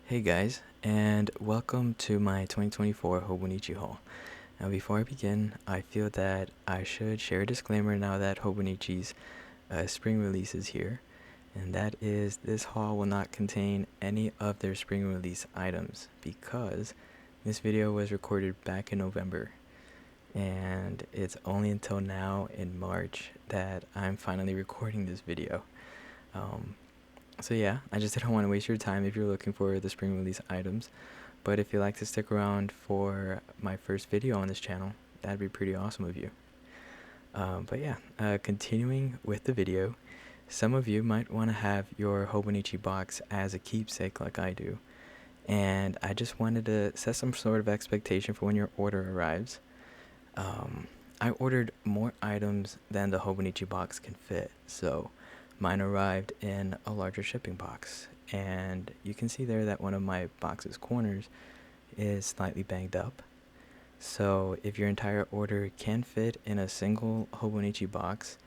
Hey guys, and welcome to my 2024 Hobonichi haul. Now before I begin, I feel that I should share a disclaimer now that Hobonichi's spring release is here, and that is this haul will not contain any of their spring release items because this video was recorded back in November, and it's only until now in March that I'm finally recording this video. So yeah, I just didn't want to waste your time if you're looking for the spring release items. But if you'd like to stick around for my first video on this channel, that'd be pretty awesome of you. But yeah, continuing with the video, some of you might want to have your Hobonichi box as a keepsake like I do. And I just wanted to set some sort of expectation for when your order arrives. I ordered more items than the Hobonichi box can fit, so mine arrived in a larger shipping box, and you can see there that one of my box's corners is slightly banged up. So if your entire order can fit in a single Hobonichi box,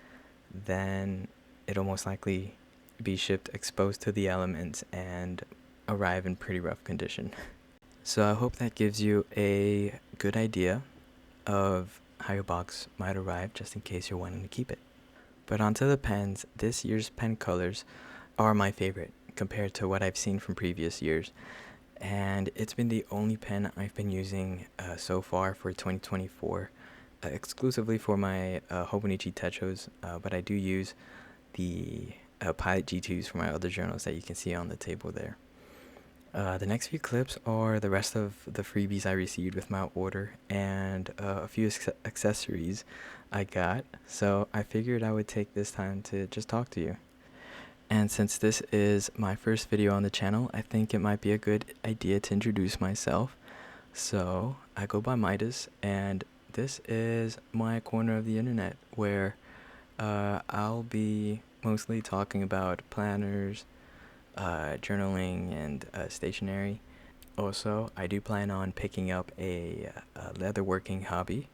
then it'll most likely be shipped exposed to the elements and arrive in pretty rough condition. So I hope that gives you a good idea of how your box might arrive just in case you're wanting to keep it. But onto the pens, this year's pen colors are my favorite compared to what I've seen from previous years. And it's been the only pen I've been using so far for 2024, exclusively for my Hobonichi Techos, but I do use the Pilot G2s for my other journals that you can see on the table there. The next few clips are the rest of the freebies I received with my order and a few accessories I got, so I figured I would take this time to just talk to you. And since this is my first video on the channel, I think it might be a good idea to introduce myself. So I go by Midas, and this is my corner of the internet where I'll be mostly talking about planners, journaling, and stationery. Also, I do plan on picking up a leatherworking hobby,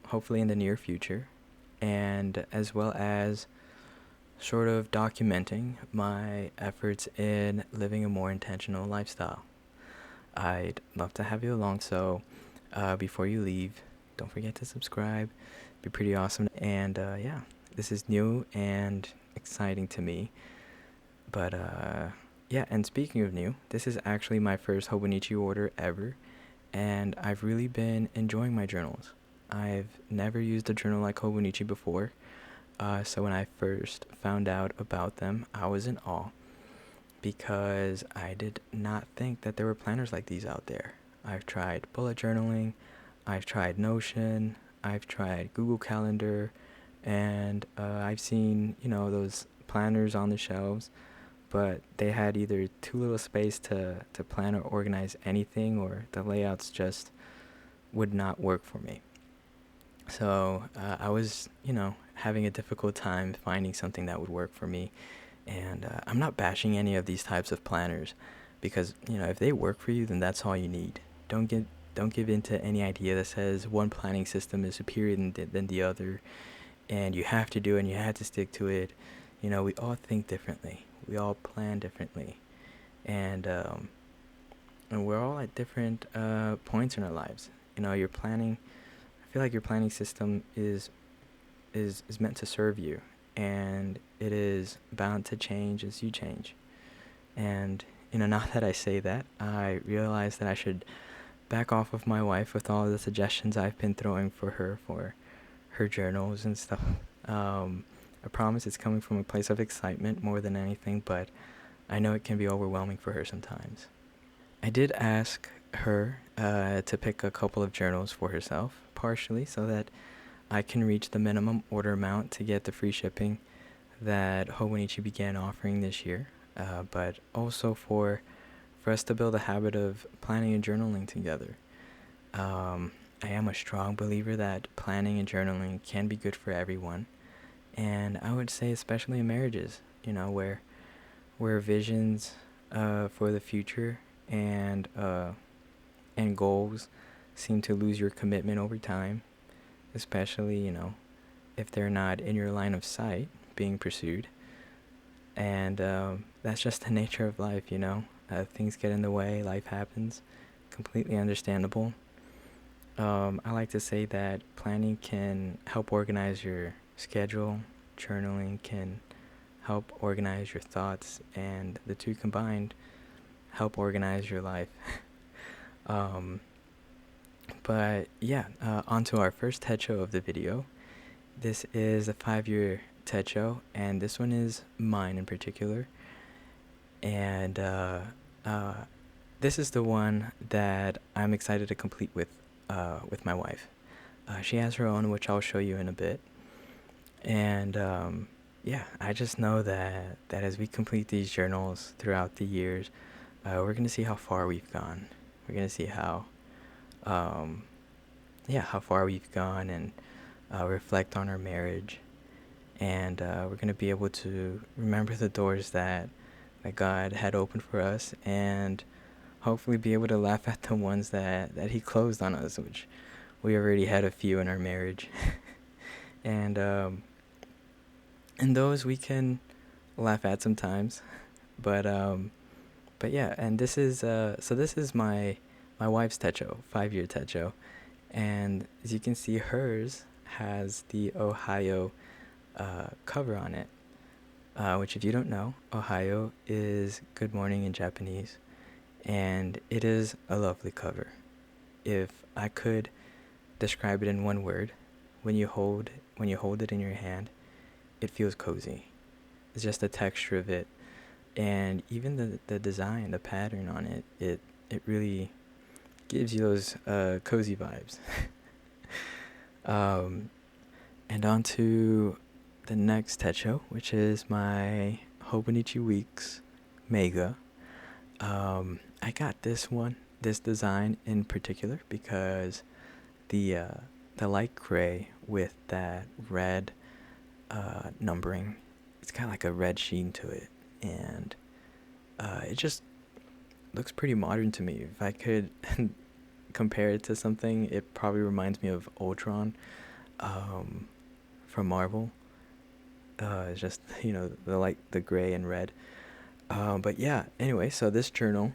hopefully in the near future, and as well as sort of documenting my efforts in living a more intentional lifestyle. I'd love to have you along, so before you leave, don't forget to subscribe. It'd be pretty awesome. And yeah, this is new and exciting to me. But yeah, and speaking of new, this is actually my first Hobonichi order ever, and I've really been enjoying my journals. I've never used a journal like Hobonichi before, so when I first found out about them, I was in awe because I did not think that there were planners like these out there. I've tried bullet journaling, I've tried Notion, I've tried Google Calendar, and I've seen, those planners on the shelves, but they had either too little space to plan or organize anything, or the layouts just would not work for me. So I was, having a difficult time finding something that would work for me. And I'm not bashing any of these types of planners because, if they work for you, then that's all you need. Don't give in to any idea that says one planning system is superior than the other, and you have to do it and you have to stick to it. We all think differently. We all plan differently, and we're all at different points in our lives. Your planning. I feel like your planning system is meant to serve you, and it is bound to change as you change. And now that I say that, I realize that I should back off of my wife with all the suggestions I've been throwing for her journals and stuff. I promise it's coming from a place of excitement more than anything, but I know it can be overwhelming for her sometimes. I did ask her to pick a couple of journals for herself, partially so that I can reach the minimum order amount to get the free shipping that Hobonichi began offering this year, but also for us to build a habit of planning and journaling together. I am a strong believer that planning and journaling can be good for everyone, and I would say especially in marriages, where visions for the future and goals seem to lose your commitment over time, especially if they're not in your line of sight being pursued. And that's just the nature of life. Things get in the way, life happens. Completely understandable. I like to say that planning can help organize your schedule, journaling can help organize your thoughts, and the two combined help organize your life. um, but yeah, on to our first Techo of the video. This is a 5-year Techo, and this one is mine in particular. And uh, this is the one that I'm excited to complete with my wife. She has her own, which I'll show you in a bit. And yeah, I just know that as we complete these journals throughout the years, we're gonna see how far we've gone. We're gonna see um, how far we've gone, and reflect on our marriage. And we're gonna be able to remember the doors that God had opened for us, and hopefully be able to laugh at the ones that He closed on us, which we already had a few in our marriage. And those we can laugh at sometimes. But yeah, and this is this is my wife's Techo, 5-year Techo. And as you can see, hers has the Ohio cover on it, which, if you don't know, Ohio is good morning in Japanese, and it is a lovely cover. If I could describe it in one word, when you hold it in your hand, it feels cozy. It's just the texture of it, and even the design, the pattern on it, it really gives you those cozy vibes. And on to the next Techo, which is my Hobonichi Weeks Mega. I got this design in particular, because the light gray with that red numbering, it's got like a red sheen to it, and it just looks pretty modern to me. If I could compare it to something, it probably reminds me of Ultron from Marvel. It's just, the gray and red. But yeah, anyway, so this journal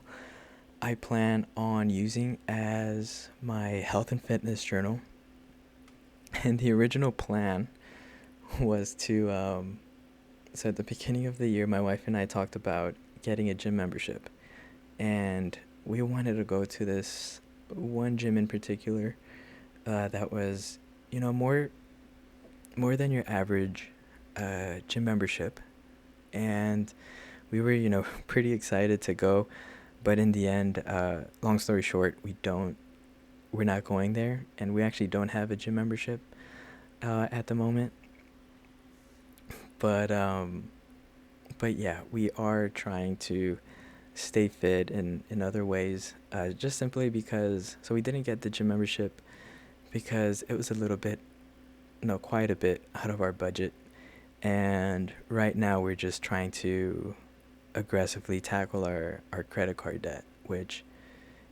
I plan on using as my health and fitness journal. And the original plan was to, so at the beginning of the year, my wife and I talked about getting a gym membership. And we wanted to go to this one gym in particular that was, more than your average gym membership. And we were, pretty excited to go. But in the end, long story short, we're not going there. And we actually don't have a gym membership at the moment. But yeah, we are trying to stay fit in other ways, just simply because, so we didn't get the gym membership because it was quite a bit out of our budget. And right now we're just trying to aggressively tackle our credit card debt, which,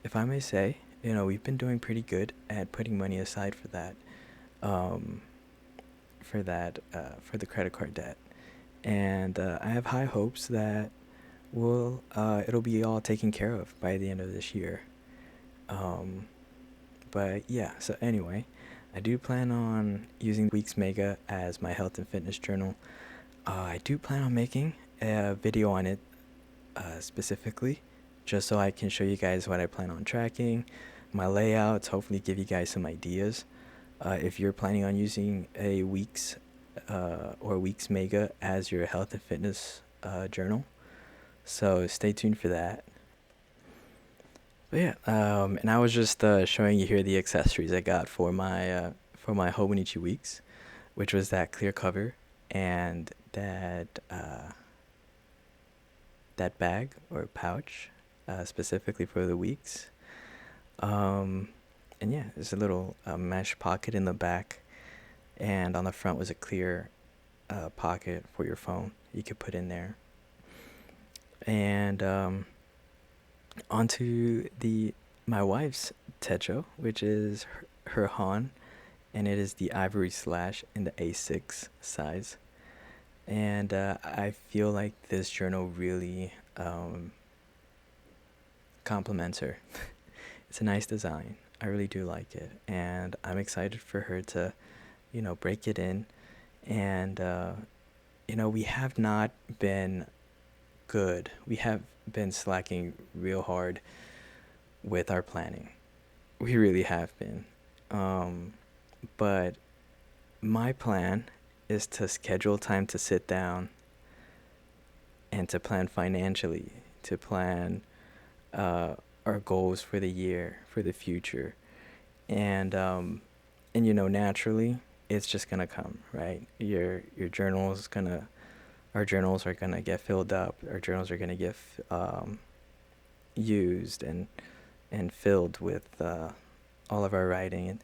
if I may say, we've been doing pretty good at putting money aside for that, for the credit card debt. And I have high hopes that it'll be all taken care of by the end of this year. But yeah, so anyway, I do plan on using Weeks Mega as my health and fitness journal. I do plan on making a video on it specifically, just so I can show you guys what I plan on tracking, my layouts, hopefully give you guys some ideas. If you're planning on using a Weeks or Weeks Mega as your health and fitness journal, so stay tuned for that. But yeah, and I was just showing you here the accessories I got for my Hobonichi Weeks, which was that clear cover and that bag or pouch, specifically for the Weeks. And yeah, there's a little mesh pocket in the back, and on the front was a clear pocket for your phone you could put in there. And onto my wife's Techo, which is her Han, and it is the ivory slash in the A6 size. And I feel like this journal really compliments her. It's a nice design. I really do like it, and I'm excited for her to, break it in. And we have not been good. We have been slacking real hard with our planning. We really have been. But my plan is to schedule time to sit down and to plan financially, to plan our goals for the year, for the future, and naturally, it's just gonna come, right? Your journal's gonna, our journals are gonna get filled up. Our journals are gonna get used and filled with all of our writing,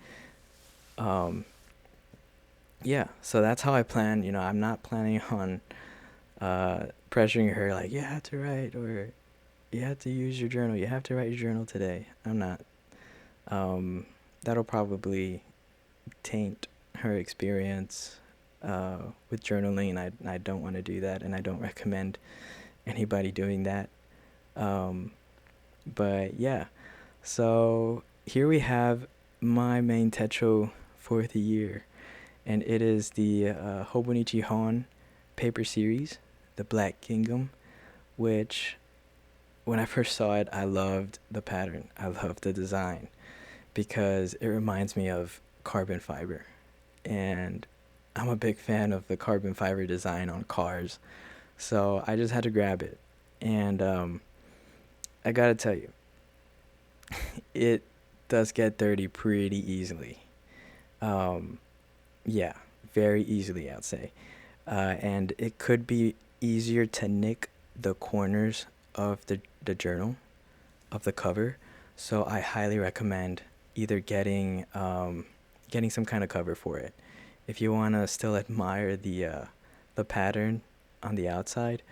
and yeah. So that's how I plan. I'm not planning on pressuring her like you have to write or you have to use your journal. You have to write your journal today. I'm not. That'll probably taint her experience with journaling, and I don't want to do that, and I don't recommend anybody doing that. But yeah, so here we have my main Techo for the year, and it is the Hobonichi Hon paper series, the Black Kingdom, which when I first saw it, I loved the pattern. I loved the design because it reminds me of carbon fiber, and I'm a big fan of the carbon fiber design on cars, so I just had to grab it. And I gotta tell you, it does get dirty pretty easily. Yeah, very easily, I'd say. And it could be easier to nick the corners of the journal, of the cover. So I highly recommend either getting some kind of cover for it. If you want to still admire the pattern on the outside,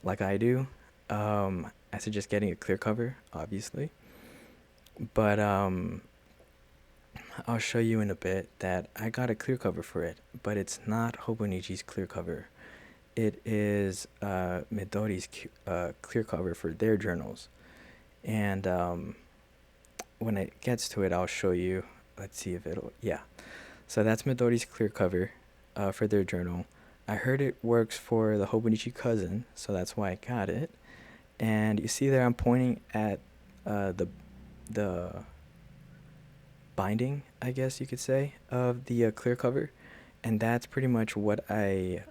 like I do, I suggest getting a clear cover, obviously. But I'll show you in a bit that I got a clear cover for it, but it's not Hobonichi's clear cover. It is Midori's clear cover for their journals. And when it gets to it, I'll show you. Let's see if it'll. Yeah. So that's Midori's clear cover for their journal. I heard it works for the Hobonichi cousin, so that's why I got it. And you see there, I'm pointing at the binding, I guess you could say, of the clear cover, and that's pretty much what I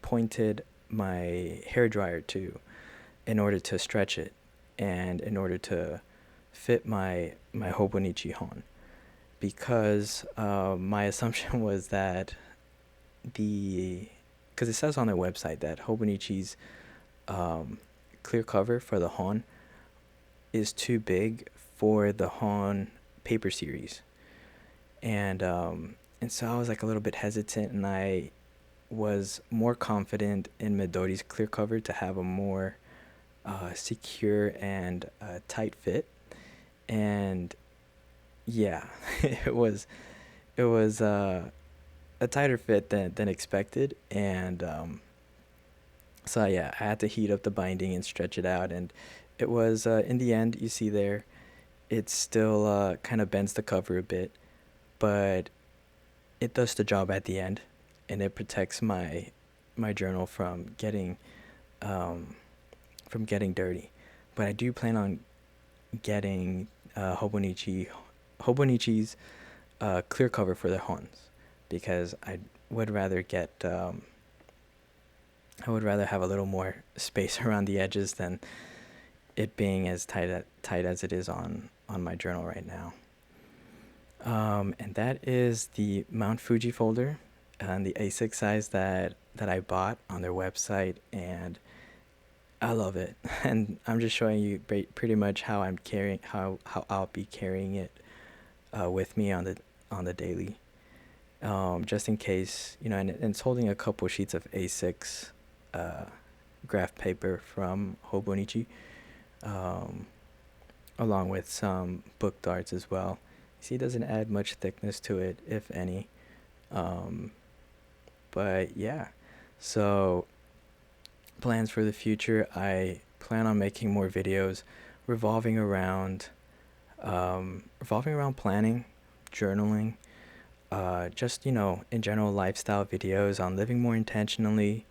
pointed my hair dryer to in order to stretch it and in order to fit my Hobonichi Hon, because my assumption was that because it says on their website that Hobonichi's clear cover for the Hon is too big for the Hon paper series, and so I was like a little bit hesitant, and I was more confident in Midori's clear cover to have a more secure and tight fit. And yeah, it was a tighter fit than expected, and so yeah, I had to heat up the binding and stretch it out, and it was in the end, you see there, it still kind of bends the cover a bit, but it does the job at the end, and it protects my journal from getting dirty. But I do plan on getting Hobonichi's clear cover for their Hons, because I would rather have a little more space around the edges than it being as tight as it is on my journal right now. And that is the Mount Fuji folder and the A6 size that I bought on their website, and I love it. And I'm just showing you pretty much how I'll be carrying it with me on the daily, just in case, and it's holding a couple sheets of A6 graph paper from Hobonichi, along with some book darts as well. You see, it doesn't add much thickness to it, if any. But yeah, so plans for the future, I plan on making more videos revolving around planning, journaling, just in general lifestyle videos on living more intentionally,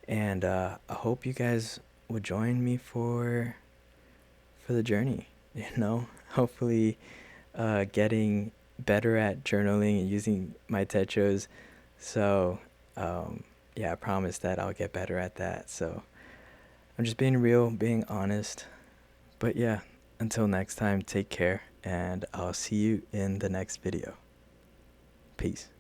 and I hope you guys would join me for the journey. Hopefully, getting better at journaling and using my techos. So, yeah, I promise that I'll get better at that. So, I'm just being real, being honest. But yeah, until next time, take care, and I'll see you in the next video. Peace.